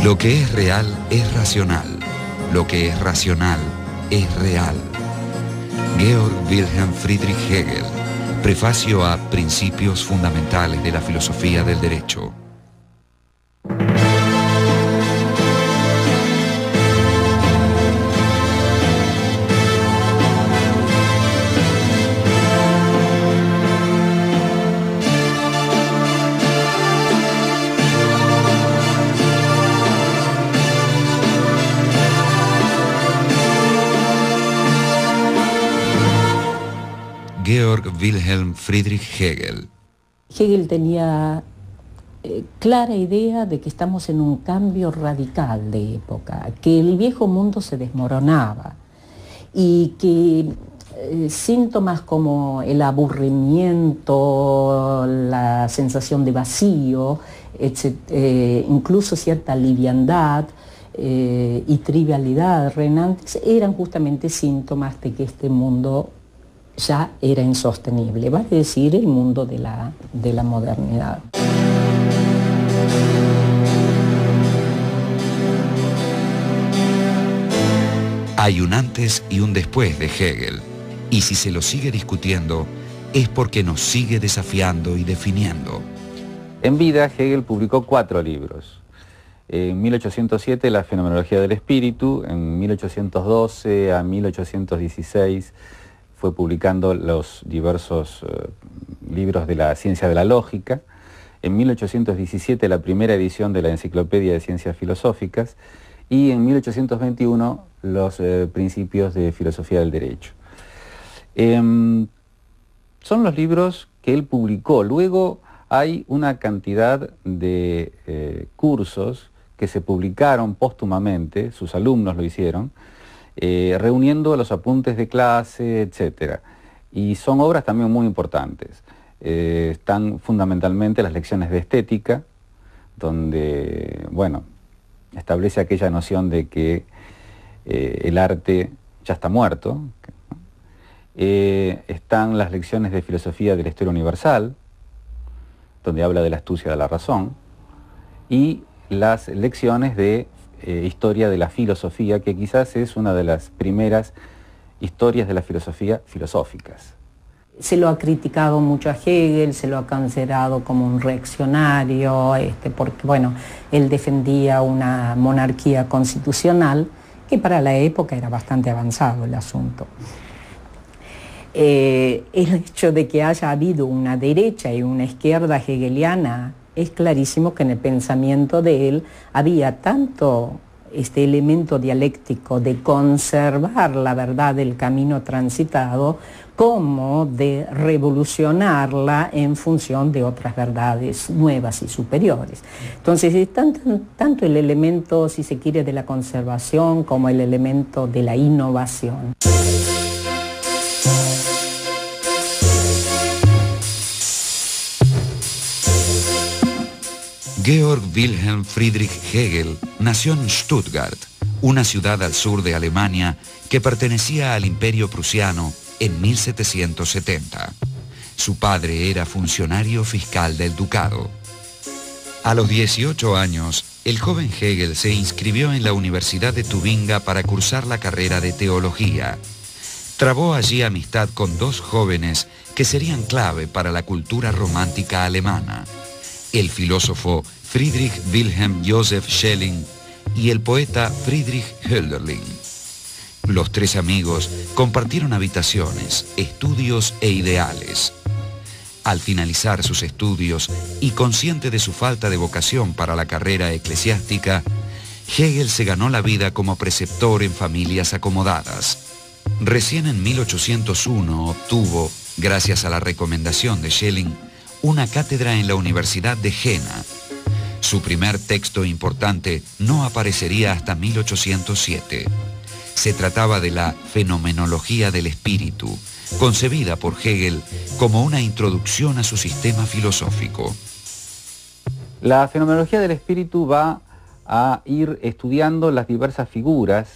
Lo que es real es racional. Lo que es racional es real. Georg Wilhelm Friedrich Hegel. Prefacio a Principios fundamentales de la filosofía del derecho. Georg Wilhelm Friedrich Hegel. Hegel tenía clara idea de que estamos en un cambio radical de época, que el viejo mundo se desmoronaba y que síntomas como el aburrimiento, la sensación de vacío, incluso cierta liviandad y trivialidad reinantes eran justamente síntomas de que este mundo ya era insostenible, vale decir, el mundo de la modernidad. Hay un antes y un después de Hegel, y si se lo sigue discutiendo, es porque nos sigue desafiando y definiendo. En vida, Hegel publicó 4 libros. En 1807, La fenomenología del espíritu. En 1812 a 1816, fue publicando los diversos libros de la ciencia de la lógica. En 1817 la primera edición de la Enciclopedia de Ciencias Filosóficas y en 1821 los Principios de Filosofía del Derecho. Son los libros que él publicó. Luego hay una cantidad de cursos que se publicaron póstumamente, sus alumnos lo hicieron, reuniendo los apuntes de clase, etc. Y son obras también muy importantes. Están fundamentalmente las lecciones de estética, donde, bueno, establece aquella noción de que el arte ya está muerto. Están las lecciones de filosofía de la historia universal, donde habla de la astucia de la razón, y las lecciones de historia de la filosofía, que quizás es una de las primeras historias de la filosofía filosóficas. Se lo ha criticado mucho a Hegel, se lo ha considerado como un reaccionario, porque bueno, él defendía una monarquía constitucional, que para la época era bastante avanzado el asunto. El hecho de que haya habido una derecha y una izquierda hegeliana, es clarísimo que en el pensamiento de él había tanto este elemento dialéctico de conservar la verdad del camino transitado como de revolucionarla en función de otras verdades nuevas y superiores. Entonces es tanto el elemento, si se quiere, de la conservación como el elemento de la innovación. Georg Wilhelm Friedrich Hegel nació en Stuttgart, una ciudad al sur de Alemania que pertenecía al Imperio Prusiano en 1770. Su padre era funcionario fiscal del ducado. A los 18 años, el joven Hegel se inscribió en la Universidad de Tubinga para cursar la carrera de teología. Trabó allí amistad con 2 jóvenes que serían clave para la cultura romántica alemana: el filósofo Friedrich Wilhelm Joseph Schelling y el poeta Friedrich Hölderlin. Los 3 amigos compartieron habitaciones, estudios e ideales. Al finalizar sus estudios y consciente de su falta de vocación para la carrera eclesiástica, Hegel se ganó la vida como preceptor en familias acomodadas. Recién en 1801 obtuvo, gracias a la recomendación de Schelling, una cátedra en la Universidad de Jena. Su primer texto importante no aparecería hasta 1807. Se trataba de la Fenomenología del espíritu, concebida por Hegel como una introducción a su sistema filosófico. La fenomenología del espíritu va a ir estudiando las diversas figuras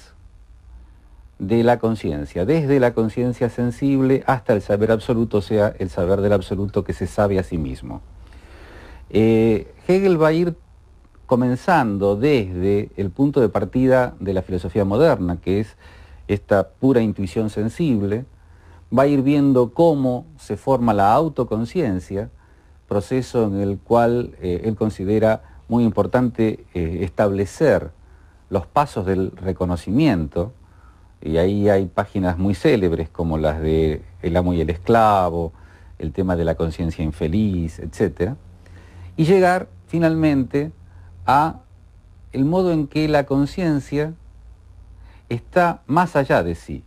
de la conciencia, desde la conciencia sensible hasta el saber absoluto, o sea, el saber del absoluto que se sabe a sí mismo. Hegel va a ir comenzando desde el punto de partida de la filosofía moderna, que es esta pura intuición sensible, va a ir viendo cómo se forma la autoconciencia, proceso en el cual él considera muy importante establecer los pasos del reconocimiento, y ahí hay páginas muy célebres como las de El amo y el esclavo, el tema de la conciencia infeliz, etc. Y llegar finalmente a el modo en que la conciencia está más allá de sí.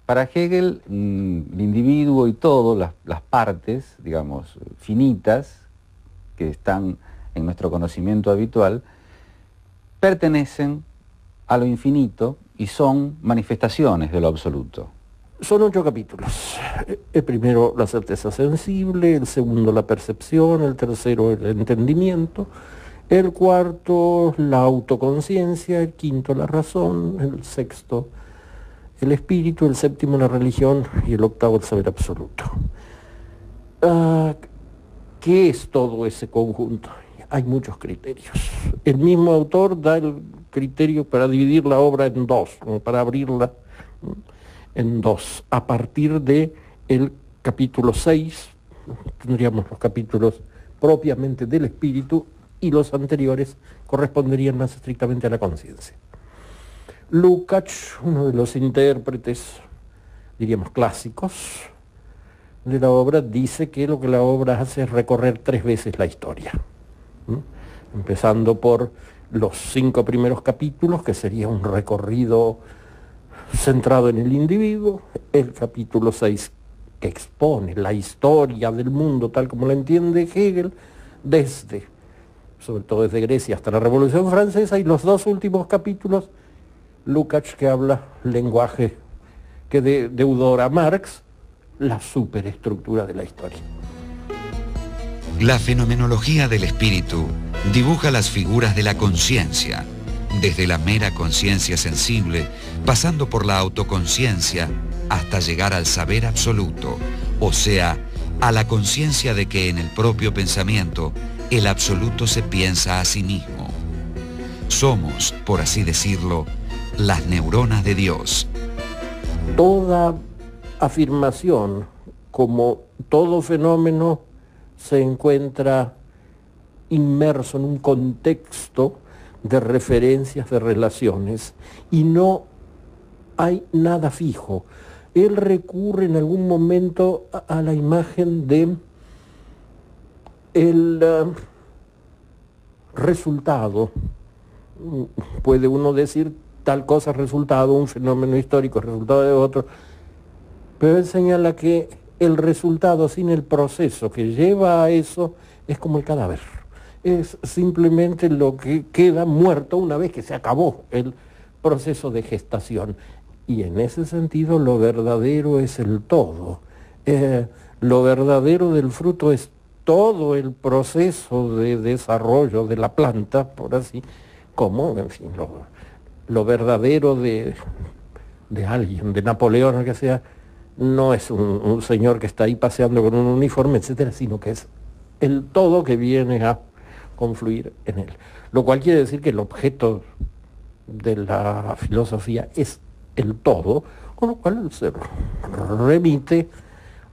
Para Hegel, el individuo y todo, las partes, digamos, finitas, que están en nuestro conocimiento habitual, pertenecen a lo infinito y son manifestaciones de lo absoluto. Son 8 capítulos. El primero, la certeza sensible, el segundo, la percepción, el tercero, el entendimiento, el cuarto, la autoconciencia, el quinto, la razón, el sexto, el espíritu, el séptimo, la religión, y el octavo, el saber absoluto. ¿Qué es todo ese conjunto? Hay muchos criterios. El mismo autor da el criterio para dividir la obra en dos, para abrirla en dos. A partir de el capítulo 6, tendríamos los capítulos propiamente del espíritu, y los anteriores corresponderían más estrictamente a la conciencia. Lukács, uno de los intérpretes, diríamos, clásicos de la obra, dice que lo que la obra hace es recorrer 3 veces la historia. Empezando por los 5 primeros capítulos, que sería un recorrido centrado en el individuo, el capítulo 6, que expone la historia del mundo tal como la entiende Hegel, sobre todo desde Grecia hasta la Revolución Francesa, y los 2 últimos capítulos, Lukács, que habla lenguaje que deudora Marx, la superestructura de la historia. La fenomenología del espíritu dibuja las figuras de la conciencia, desde la mera conciencia sensible, pasando por la autoconciencia, hasta llegar al saber absoluto, o sea, a la conciencia de que en el propio pensamiento el absoluto se piensa a sí mismo. Somos, por así decirlo, las neuronas de Dios. Toda afirmación, como todo fenómeno, se encuentra inmerso en un contexto de referencias, de relaciones, y no hay nada fijo. Él recurre en algún momento a la imagen de el resultado. Puede uno decir tal cosa es resultado, un fenómeno histórico es resultado de otro, pero él señala que el resultado sin el proceso que lleva a eso es como el cadáver. Es simplemente lo que queda muerto una vez que se acabó el proceso de gestación. Y en ese sentido lo verdadero es el todo. Lo verdadero del fruto es todo el proceso de desarrollo de la planta, por así, como, en fin, lo verdadero de alguien, de Napoleón, o que sea, no es un señor que está ahí paseando con un uniforme, etcétera, sino que es el todo que viene a confluir en él. Lo cual quiere decir que el objeto de la filosofía es el todo, con lo cual se remite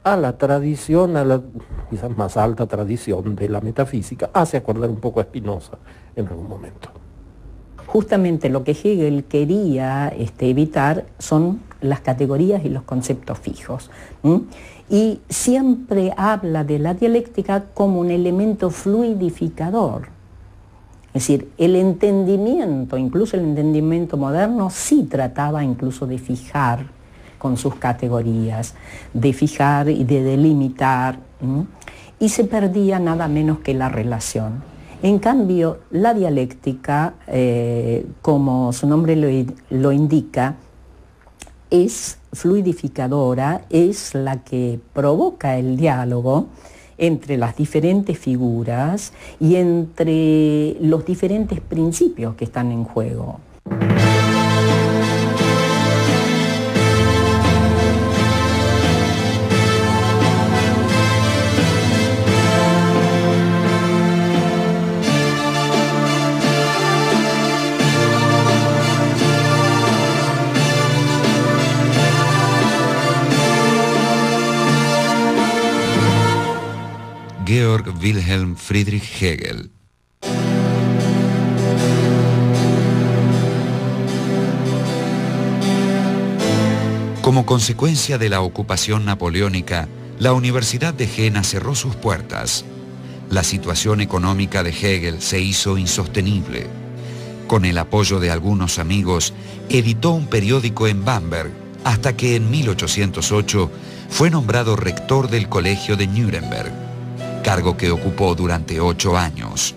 a la tradición, a la quizás más alta tradición de la metafísica, hace acordar un poco a Spinoza en algún momento. Justamente lo que Hegel quería evitar son las categorías y los conceptos fijos. Y siempre habla de la dialéctica como un elemento fluidificador. Es decir, el entendimiento, incluso el entendimiento moderno, sí trataba incluso de fijar con sus categorías, de fijar y de delimitar, y se perdía nada menos que la relación. En cambio, la dialéctica, como su nombre lo indica, es fluidificadora, es la que provoca el diálogo entre las diferentes figuras y entre los diferentes principios que están en juego. Wilhelm Friedrich Hegel. Como consecuencia de la ocupación napoleónica, la Universidad de Jena cerró sus puertas. La situación económica de Hegel se hizo insostenible. Con el apoyo de algunos amigos, editó un periódico en Bamberg, hasta que en 1808 fue nombrado rector del Colegio de Nuremberg, cargo que ocupó durante 8 años.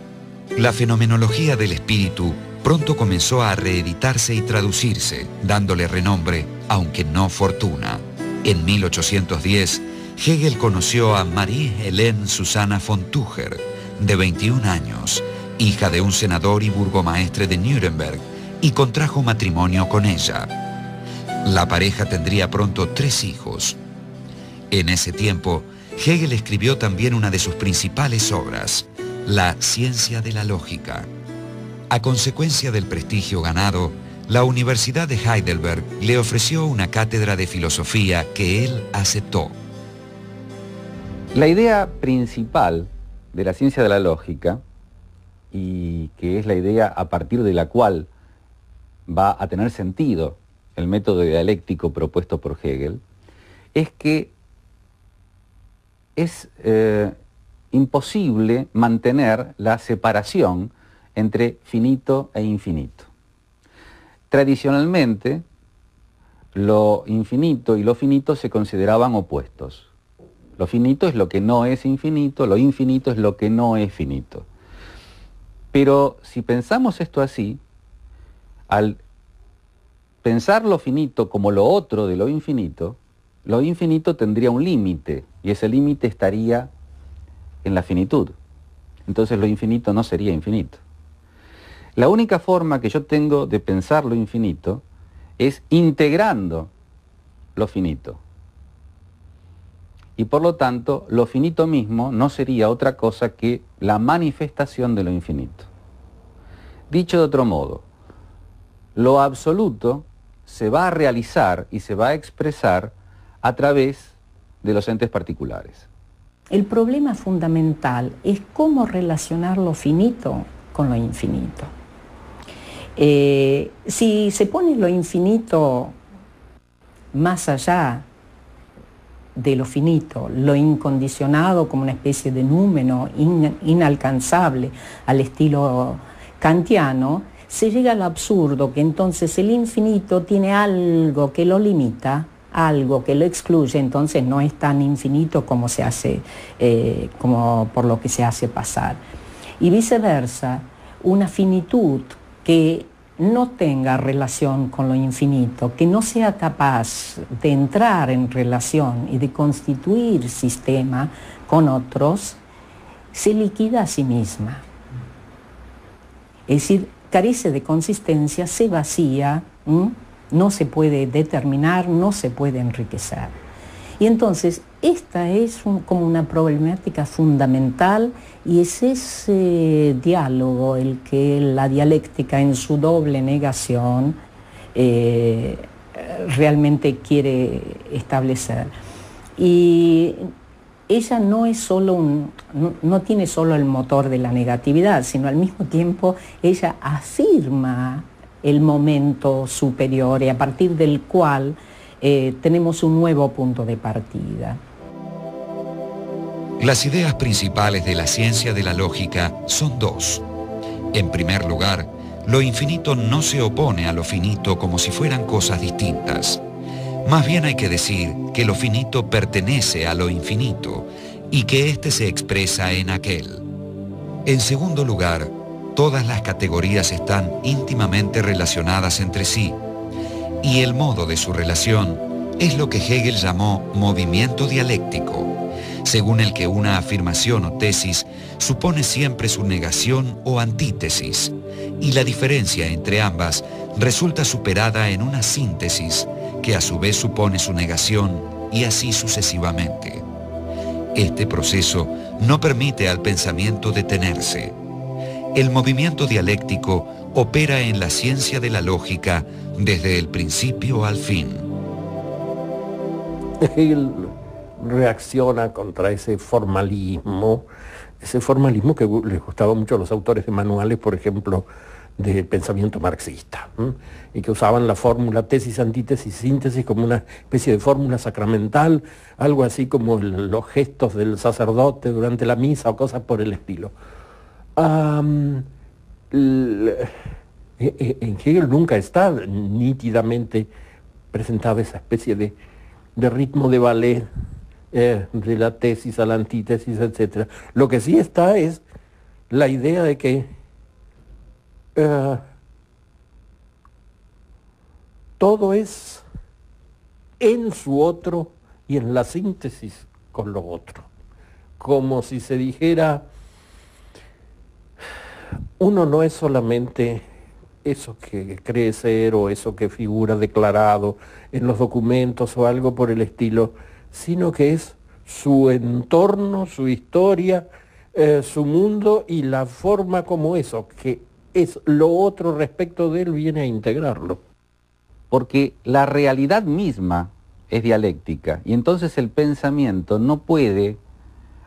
La fenomenología del espíritu pronto comenzó a reeditarse y traducirse, dándole renombre, aunque no fortuna. En 1810, Hegel conoció a Marie-Helene Susanna von Tucher, de 21 años, hija de un senador y burgomaestre de Nuremberg, y contrajo matrimonio con ella. La pareja tendría pronto 3 hijos. En ese tiempo, Hegel escribió también una de sus principales obras, La ciencia de la lógica. A consecuencia del prestigio ganado, la Universidad de Heidelberg le ofreció una cátedra de filosofía que él aceptó. La idea principal de la ciencia de la lógica, y que es la idea a partir de la cual va a tener sentido el método dialéctico propuesto por Hegel, es que es imposible mantener la separación entre finito e infinito. Tradicionalmente, lo infinito y lo finito se consideraban opuestos. Lo finito es lo que no es infinito, lo infinito es lo que no es finito. Pero si pensamos esto así, al pensar lo finito como lo otro de lo infinito tendría un límite, y ese límite estaría en la finitud. Entonces lo infinito no sería infinito. La única forma que yo tengo de pensar lo infinito es integrando lo finito. Y por lo tanto, lo finito mismo no sería otra cosa que la manifestación de lo infinito. Dicho de otro modo, lo absoluto se va a realizar y se va a expresar a través de los entes particulares. El problema fundamental es cómo relacionar lo finito con lo infinito. Si se pone lo infinito más allá de lo finito, lo incondicionado como una especie de número inalcanzable al estilo kantiano, se llega al absurdo que entonces el infinito tiene algo que lo limita, algo que lo excluye, entonces no es tan infinito como se hace, como por lo que se hace pasar. Y viceversa, una finitud que no tenga relación con lo infinito, que no sea capaz de entrar en relación y de constituir sistema con otros, se liquida a sí misma. Es decir, carece de consistencia, se vacía, no se puede determinar, no se puede enriquecer. Y entonces, esta es como una problemática fundamental, y es ese diálogo el que la dialéctica en su doble negación realmente quiere establecer. Y ella no es solo no tiene solo el motor de la negatividad, sino al mismo tiempo ella afirma el momento superior, y a partir del cual tenemos un nuevo punto de partida. Las ideas principales de la ciencia de la lógica son 2. En primer lugar, lo infinito no se opone a lo finito como si fueran cosas distintas. Más bien hay que decir que lo finito pertenece a lo infinito y que éste se expresa en aquel. En segundo lugar, todas las categorías están íntimamente relacionadas entre sí, y el modo de su relación es lo que Hegel llamó movimiento dialéctico, según el que una afirmación o tesis supone siempre su negación o antítesis, y la diferencia entre ambas resulta superada en una síntesis que a su vez supone su negación, y así sucesivamente. Este proceso no permite al pensamiento detenerse. El movimiento dialéctico opera en la ciencia de la lógica desde el principio al fin. Hegel reacciona contra ese formalismo ese formalismo que les gustaba mucho a los autores de manuales, por ejemplo, del pensamiento marxista, y que usaban la fórmula tesis, antítesis, síntesis como una especie de fórmula sacramental, algo así como los gestos del sacerdote durante la misa o cosas por el estilo. En Hegel nunca está nítidamente presentada esa especie de ritmo de ballet, de la tesis a la antítesis, etc. Lo que sí está es la idea de que todo es en su otro y en la síntesis con lo otro. Como si se dijera, uno no es solamente eso que cree ser o eso que figura declarado en los documentos o algo por el estilo, sino que es su entorno, su historia, su mundo y la forma como eso, que es lo otro respecto de él, viene a integrarlo. Porque la realidad misma es dialéctica y entonces el pensamiento no puede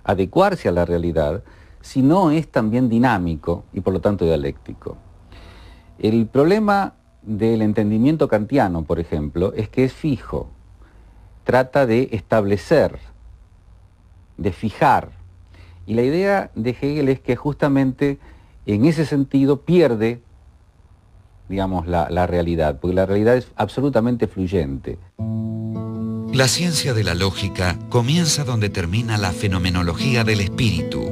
adecuarse a la realidad si no es también dinámico y por lo tanto dialéctico. El problema del entendimiento kantiano, por ejemplo, es que es fijo, trata de establecer, de fijar, y la idea de Hegel es que justamente en ese sentido pierde, digamos, la realidad, porque la realidad es absolutamente fluyente. La ciencia de la lógica comienza donde termina la fenomenología del espíritu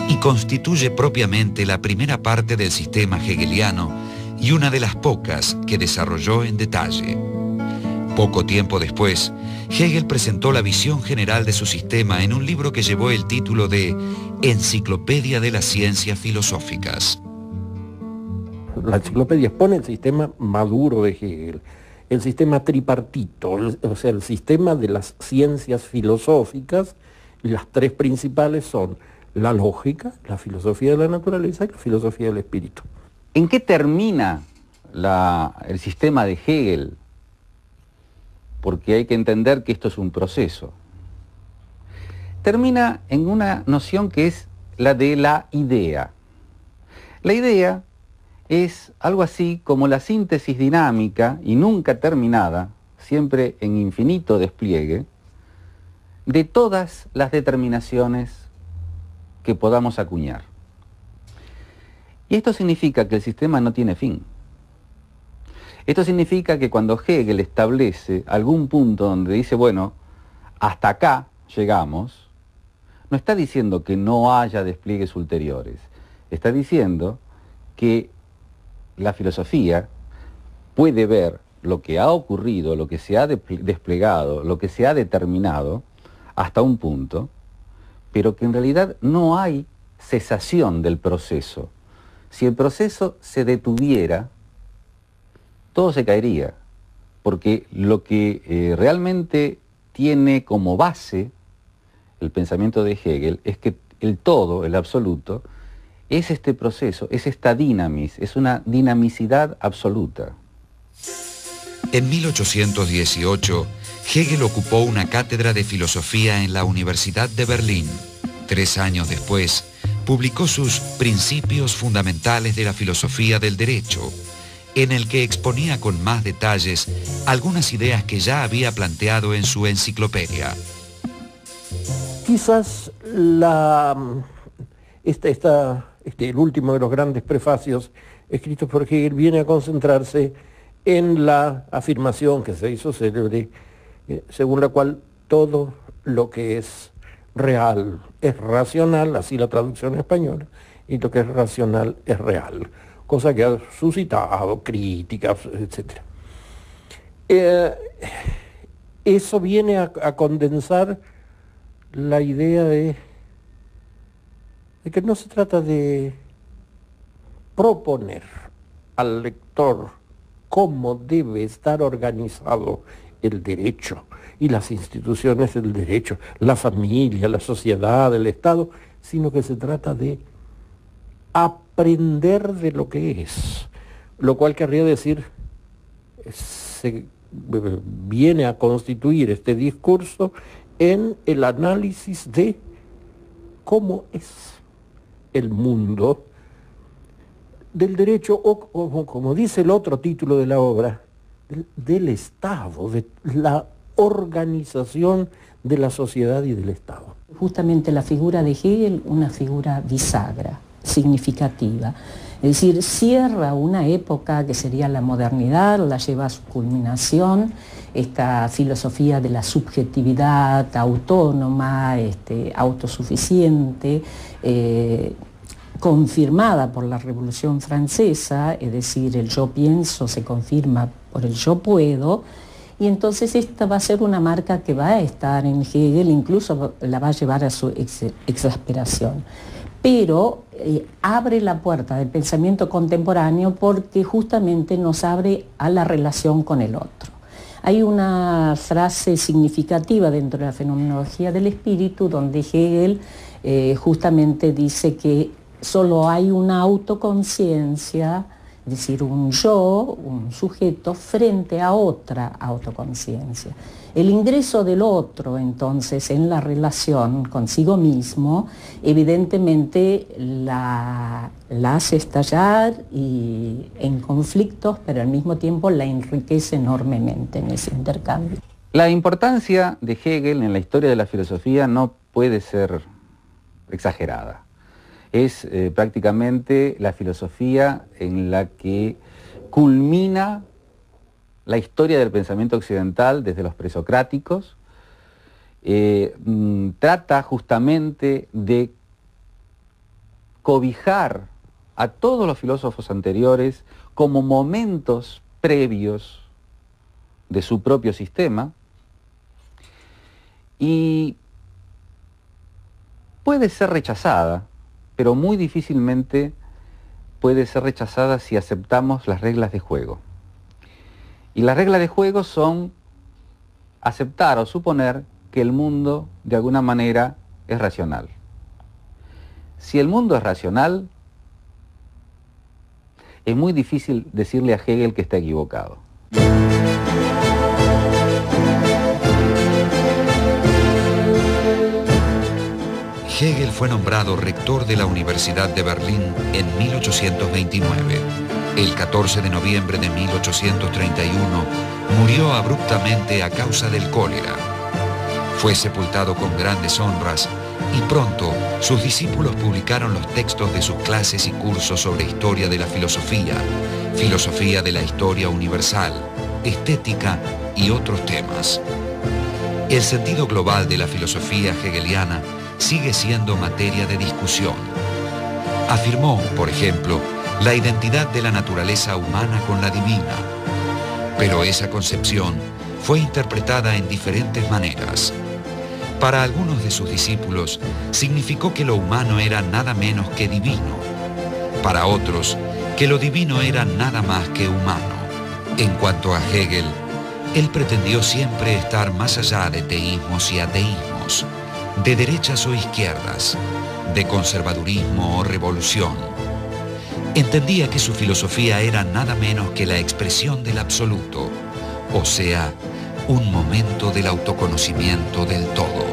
y constituye propiamente la primera parte del sistema hegeliano y una de las pocas que desarrolló en detalle. Poco tiempo después, Hegel presentó la visión general de su sistema en un libro que llevó el título de Enciclopedia de las Ciencias Filosóficas. La enciclopedia expone el sistema maduro de Hegel, el sistema tripartito, o sea, el sistema de las ciencias filosóficas. Las tres principales son la lógica, la filosofía de la naturaleza y la filosofía del espíritu. ¿En qué termina el sistema de Hegel? Porque hay que entender que esto es un proceso. Termina en una noción que es la de la idea. La idea es algo así como la síntesis dinámica y nunca terminada, siempre en infinito despliegue, de todas las determinaciones que podamos acuñar. Y esto significa que el sistema no tiene fin. Esto significa que cuando Hegel establece algún punto donde dice, bueno, hasta acá llegamos, no está diciendo que no haya despliegues ulteriores, está diciendo que la filosofía puede ver lo que ha ocurrido, lo que se ha desplegado, lo que se ha determinado hasta un punto, pero que en realidad no hay cesación del proceso. Si el proceso se detuviera, todo se caería, porque lo que realmente tiene como base el pensamiento de Hegel es que el todo, el absoluto, es este proceso, es esta dinamis, es una dinamicidad absoluta. En 1818, Hegel ocupó una cátedra de filosofía en la Universidad de Berlín. 3 años después, publicó sus Principios Fundamentales de la Filosofía del Derecho, en el que exponía con más detalles algunas ideas que ya había planteado en su enciclopedia. Quizás el último de los grandes prefacios escritos por Hegel viene a concentrarse en la afirmación que se hizo célebre, según la cual todo lo que es real es racional, así la traducción española, y lo que es racional es real, cosa que ha suscitado críticas, etc. Eso viene a condensar la idea de que no se trata de proponer al lector cómo debe estar organizado el derecho y las instituciones del derecho, la familia, la sociedad, el Estado, sino que se trata de aprender de lo que es, lo cual querría decir, se viene a constituir este discurso en el análisis de cómo es el mundo, del derecho, o como dice el otro título de la obra, del Estado, de la organización de la sociedad y del Estado. Justamente la figura de Hegel, una figura bisagra, significativa. Es decir, cierra una época que sería la modernidad, la lleva a su culminación, esta filosofía de la subjetividad autónoma, autosuficiente, confirmada por la Revolución Francesa, es decir, el yo pienso se confirma por el yo puedo, y entonces esta va a ser una marca que va a estar en Hegel, incluso la va a llevar a su exasperación. Pero abre la puerta del pensamiento contemporáneo porque justamente nos abre a la relación con el otro. Hay una frase significativa dentro de la fenomenología del espíritu donde Hegel justamente dice que solo hay una autoconciencia, es decir, un yo, un sujeto, frente a otra autoconciencia. El ingreso del otro, entonces, en la relación consigo mismo, evidentemente la hace estallar y en conflictos, pero al mismo tiempo la enriquece enormemente en ese intercambio. La importancia de Hegel en la historia de la filosofía no puede ser exagerada. Es prácticamente la filosofía en la que culmina la historia del pensamiento occidental desde los presocráticos. Trata justamente de cobijar a todos los filósofos anteriores como momentos previos de su propio sistema, y puede ser rechazada, pero muy difícilmente puede ser rechazada si aceptamos las reglas de juego. Y las reglas de juego son aceptar o suponer que el mundo de alguna manera es racional. Si el mundo es racional, es muy difícil decirle a Hegel que está equivocado. Hegel fue nombrado rector de la Universidad de Berlín en 1829. El 14 de noviembre de 1831 murió abruptamente a causa del cólera. Fue sepultado con grandes honras y pronto sus discípulos publicaron los textos de sus clases y cursos sobre historia de la filosofía, filosofía de la historia universal, estética y otros temas. El sentido global de la filosofía hegeliana sigue siendo materia de discusión. Afirmó, por ejemplo, la identidad de la naturaleza humana con la divina, pero esa concepción fue interpretada en diferentes maneras. Para algunos de sus discípulos significó que lo humano era nada menos que divino. Para otros, que lo divino era nada más que humano. En cuanto a Hegel, él pretendió siempre estar más allá de teísmos y ateísmos, de derechas o izquierdas, de conservadurismo o revolución. Entendía que su filosofía era nada menos que la expresión del absoluto, o sea, un momento del autoconocimiento del todo.